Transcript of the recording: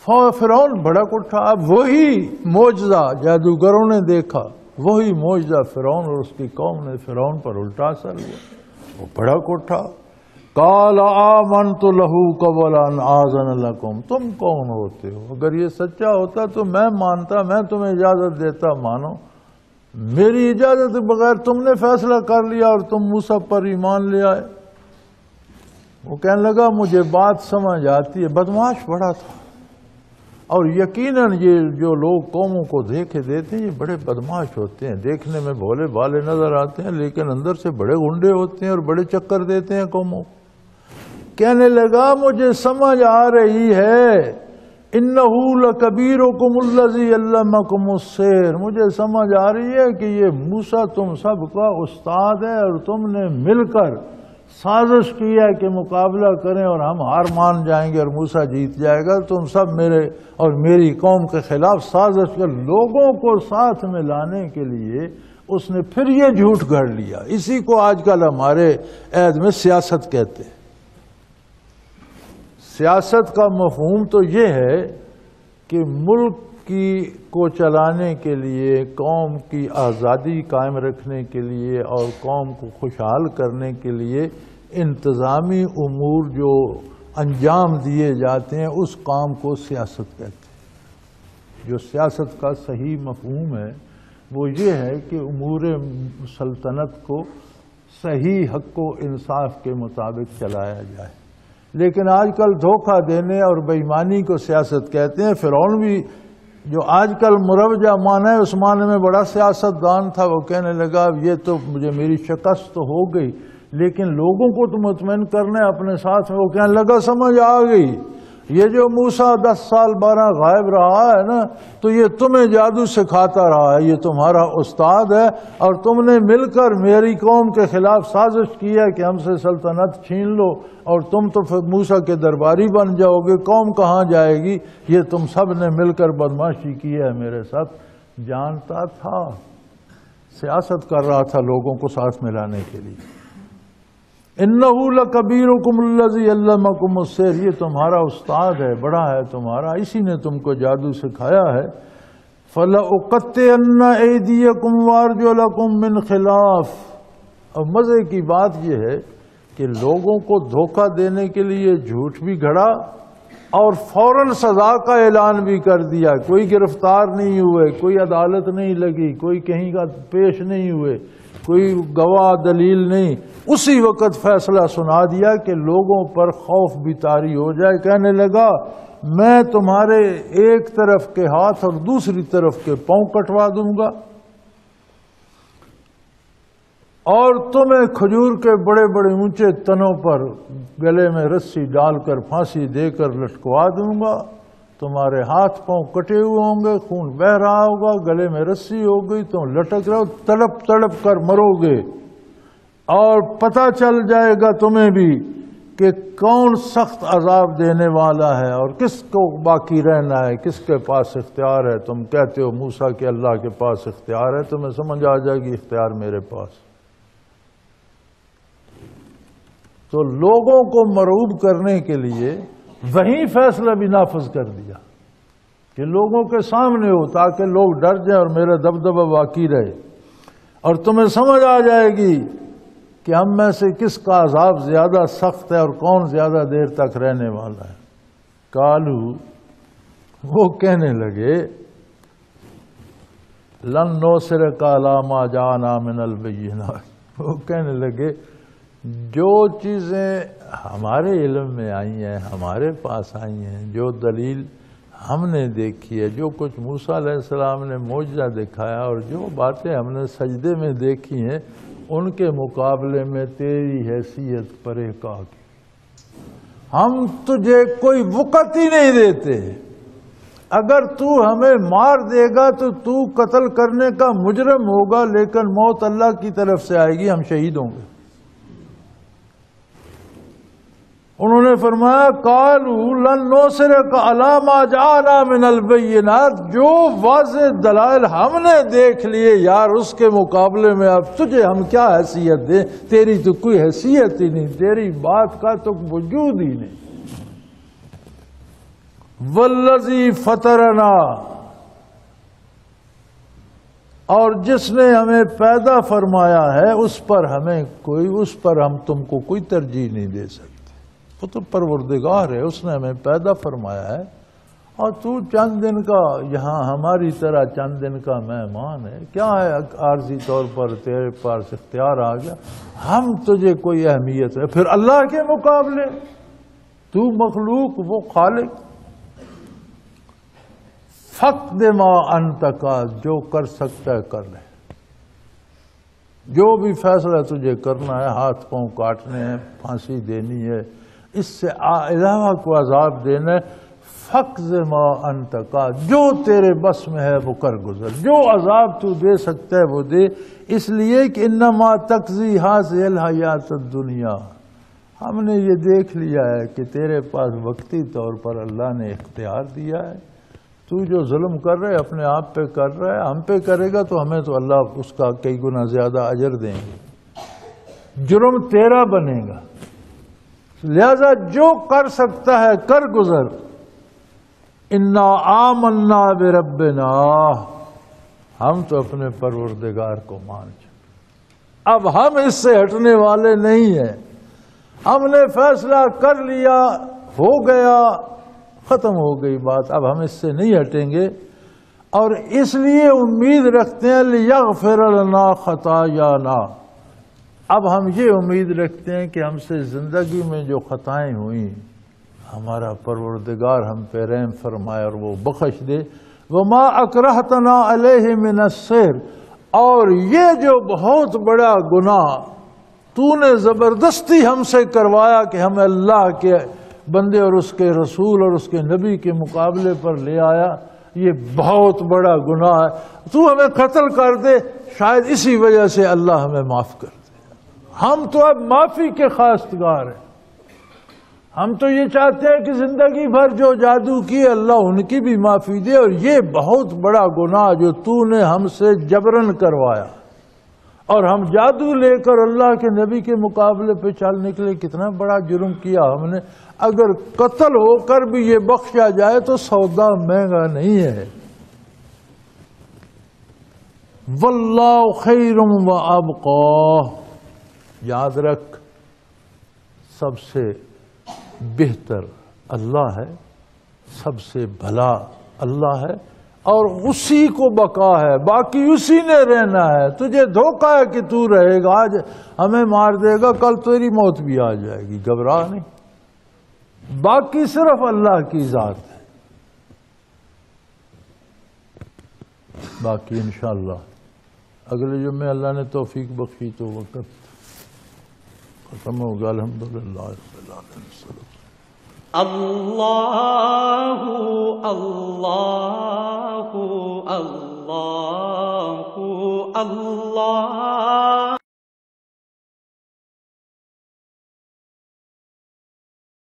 فرعون بھڑک اٹھا. اب وہی معجزہ جادوگروں نے دیکھا, وہی معجزہ فرعون اور اس کی قوم نے فرعون پر الٹا اثر ہوا. وہ بھڑک اٹھا. قال آمنت له قبل ان آذن لكم. تم کون ہوتے ہو؟ اگر یہ سچا ہوتا تو میں مانتا, میں تمہیں اجازت دیتا مانو. میری اجازت کے بغیر تم نے فیصلہ کر لیا اور تم موسیٰ پر ایمان لے آئے. وہ کہنے لگا مجھے بات سمجھ آتی ہے. بدمعاش بڑا تھا, اور یقیناً یہ جو لوگ قوموں کو دھوکے دیتے ہیں یہ بڑے بدمعاش ہوتے ہیں. دیکھنے میں بھولے بھالے نظر آتے ہیں لیکن اندر سے بڑے گنڈے ہوتے ہیں اور بڑے چکر دیتے ہیں قوموں. کہنے لگا مجھے سمجھ آ رہی ہے, اِنَّهُ لَكَبِيرُكُمُ الَّذِي عَلَّمَكُمُ السِّحْرَ. مجھے سمجھ آ رہی ہے کہ یہ موسیٰ تم سب کا استاد ہے اور تم نے مل کر سازش کی ہے کہ مقابلہ کریں اور ہم ہار مان جائیں گے اور موسیٰ جیت جائے گا. تم سب میرے اور میری قوم کے خلاف سازش کر لوگوں کو ساتھ میں لانے کے لیے اس نے پھر یہ جھوٹ گھڑ لیا. اسی کو آج کل ہمارے عہد میں سیاست کہتے ہیں. سیاست کا مفہوم تو یہ ہے کہ ملک کو چلانے کے لیے, قوم کی آزادی قائم رکھنے کے لیے اور قوم کو خوشحال کرنے کے لیے انتظامی امور جو انجام دیے جاتے ہیں اس کام کو سیاست کہتے ہیں. جو سیاست کا صحیح مفہوم ہے وہ یہ ہے کہ امور سلطنت کو صحیح حق و انصاف کے مطابق چلایا جائے. لیکن آج کل دھوکہ دینے اور بے ایمانی کو سیاست کہتے ہیں. فرعون بھی جو آج کل مروجہ معنی ہے اس معنی میں بڑا سیاستدان تھا. وہ کہنے لگا یہ تو مجھے میری شکست تو ہو گئی لیکن لوگوں کو تو مطمئن کرنے اپنے ساتھ میں. وہ کہنے لگا سمجھ آ گئی, یہ جو موسیٰ 10 سال 12 غائب رہا ہے نا تو یہ تمہیں جادو سکھاتا رہا ہے, یہ تمہارا استاد ہے اور تم نے مل کر میری قوم کے خلاف سازش کی ہے کہ ہم سے سلطنت چھین لو اور تم تو پھر موسیٰ کے درباری بن جاؤ گے. قوم کہاں جائے گی؟ یہ تم سب نے مل کر بدمعاشی کی ہے میرے ساتھ. جانتا تھا, سیاست کر رہا تھا لوگوں کو ساتھ ملانے کے لیے. اِنَّهُ لَكَبِيرُكُمُ الَّذِي عَلَّمَكُمُ السِّحْرَ. یہ تمہارا استاد ہے, بڑا ہے تمہارا, اسی نے تم کو جادو سکھایا ہے. فَلَأُقَطِّعَنَّ أَيْدِيَكُمْ وَأَرْجُلَكُمْ مِنْ خِلَافٍ. اور مزے کی بات یہ ہے کہ لوگوں کو دھوکہ دینے کے لیے جھوٹ بھی گھڑا اور فوراً سزا کا اعلان بھی کر دیا. کوئی گرفتار نہیں ہوئے, کوئی عدالت نہیں لگی, کوئی کہیں کا پیش نہیں ہوئے, کوئی گواہ دلیل نہیں. اسی وقت فیصلہ سنا دیا کہ لوگوں پر خوف بھی طاری ہو جائے. کہنے لگا میں تمہارے ایک طرف کے ہاتھ اور دوسری طرف کے پاؤں کٹوا دوں گا اور تمہیں کھجور کے بڑے بڑے اونچے تنوں پر گلے میں رسی ڈال کر پھانسی دے کر لٹکوا دوں گا. تمہارے ہاتھ پاؤں کٹے ہوئے ہوں گے, خون بہہ رہا ہوگا, گلے میں رسی ہوگی, تم لٹک رہو, تڑپ تڑپ کر مرو گے اور پتہ چل جائے گا تمہیں بھی کہ کون سخت عذاب دینے والا ہے اور کس کو باقی رہنا ہے, کس کے پاس اختیار ہے. تم کہتے ہو موسیٰ کہ اللہ کے پاس اختیار ہے, تمہیں سمجھ آ جائے گی اختیار میرے پاس. تو لوگوں کو مرعوب کرنے کے لیے وہی فیصلہ بھی نافذ کر دیا کہ لوگوں کے سامنے ہو تاکہ لوگ ڈر جائیں اور میرا دبدبہ باقی رہے. اور تمہیں سمجھ آ جائے گی کہ ہم میں سے کس کا عذاب زیادہ سخت ہے اور کون زیادہ دیر تک رہنے والا ہے. قالو, وہ کہنے لگے لن نُصِرَكَ عَلَىٰ مَا جَاءَنَا مِنَ الْبَيِّنَاتِ. وہ کہنے لگے جو چیزیں ہمارے علم میں آئی ہیں, ہمارے پاس آئی ہیں, جو دلیل ہم نے دیکھی ہے, جو کچھ موسیٰ علیہ السلام نے معجزہ دکھایا اور جو باتیں ہم نے سجدے میں دیکھی ہیں ان کے مقابلے میں تیری حیثیت پرے کا کی. ہم تجھے کوئی وقت ہی نہیں دیتے. اگر تو ہمیں مار دے گا تو تو قتل کرنے کا مجرم ہوگا, لیکن موت اللہ کی طرف سے آئے گی, ہم شہید ہوں گے. انہوں نے فرمایا قالوا لن نُصِرَكَ عَلَىٰ مَا جَاءَنَا مِنَ الْبَيِّنَاتِ. جو واضح دلائل ہم نے دیکھ لیے یار اس کے مقابلے میں اب تجھے ہم کیا حیثیت دیں, تیری تو کوئی حیثیت ہی نہیں, تیری بات کا تو وجود ہی نہیں. والذی فطرنا، اور جس نے ہمیں پیدا فرمایا ہے اس پر ہم تم کو کوئی ترجیح نہیں دے سکتے۔ وہ تو پروردگار ہے، اس نے ہمیں پیدا فرمایا ہے، اور تو چند دن کا یہاں ہماری طرح چند دن کا مہمان ہے۔ کیا ہے عارضی طور پر تیرے پاس اختیار آ گیا، ہم تجھے کوئی اہمیت ہے پھر اللہ کے مقابلے؟ تو مخلوق، وہ خالق۔ فقد ما انت قاض، جو کر سکتا ہے کر لے، جو بھی فیصلہ تجھے کرنا ہے، ہاتھ پاؤں کاٹنے ہیں، پھانسی دینی ہے، اس سے علاوہ کو عذاب دینا ہے، فقد ما انت قاض، جو تیرے بس میں ہے وہ کر گزر، جو عذاب تو دے سکتا ہے وہ دے، اس لیے کہ انما تقضی هذه الحیات الدنیا، ہم نے یہ دیکھ لیا ہے کہ تیرے پاس وقتی طور پر اللہ نے اختیار دیا ہے، تو جو ظلم کر رہے اپنے آپ پہ کر رہا ہے، ہم پہ کرے گا تو ہمیں تو اللہ اس کا کئی گنا زیادہ اجر دیں گے، جرم تیرا بنے گا، لہذا جو کر سکتا ہے کر گزر۔ انا آمنا بربنا، ہم تو اپنے پروردگار کو مان چکے، اب ہم اس سے ہٹنے والے نہیں ہیں، ہم نے فیصلہ کر لیا، ہو گیا، ختم ہو گئی بات، اب ہم اس سے نہیں ہٹیں گے، اور اس لیے امید رکھتے ہیں لیغفر لنا خطایانا، اب ہم یہ امید رکھتے ہیں کہ ہم سے زندگی میں جو خطائیں ہوئیں ہمارا پروردگار ہم پہ رحم فرمائے اور وہ بخش دے۔ وما اکرہتنا علیہ من السحر، اور یہ جو بہت بڑا گناہ تو نے زبردستی ہم سے کروایا کہ ہم اللہ کے بندے اور اس کے رسول اور اس کے نبی کے مقابلے پر لے آیا، یہ بہت بڑا گناہ ہے، تو ہمیں قتل کر دے، شاید اسی وجہ سے اللہ ہمیں معاف کر دے۔ ہم تو اب معافی کے خواستگار ہیں، ہم تو یہ چاہتے ہیں کہ زندگی بھر جو جادو کیے اللہ ان کی بھی معافی دے، اور یہ بہت بڑا گناہ جو تو نے ہم سے جبرن کروایا، اور ہم جادو لے کر اللہ کے نبی کے مقابلے پہ چل نکلے، کتنا بڑا جرم کیا ہم نے، اگر قتل ہو کر بھی یہ بخشا جائے تو سودا مہنگا نہیں ہے۔ واللہ خیر وابقی، یاد رکھ سب سے بہتر اللہ ہے، سب سے بھلا اللہ ہے، اور اسی کو بقا ہے، باقی اسی نے رہنا ہے۔ تجھے دھوکہ ہے کہ تو رہے گا، آج ہمیں مار دے گا، کل تیری موت بھی آ جائے گی، گھبرا نہیں، باقی صرف اللہ کی ذات ہے۔ باقی انشاءاللہ اگلے جمعے اللہ نے توفیق بخشی تو وقت ختم ہوگا۔ الحمدللہ رب العالمین۔ اللہ اللہ اللہ اللہ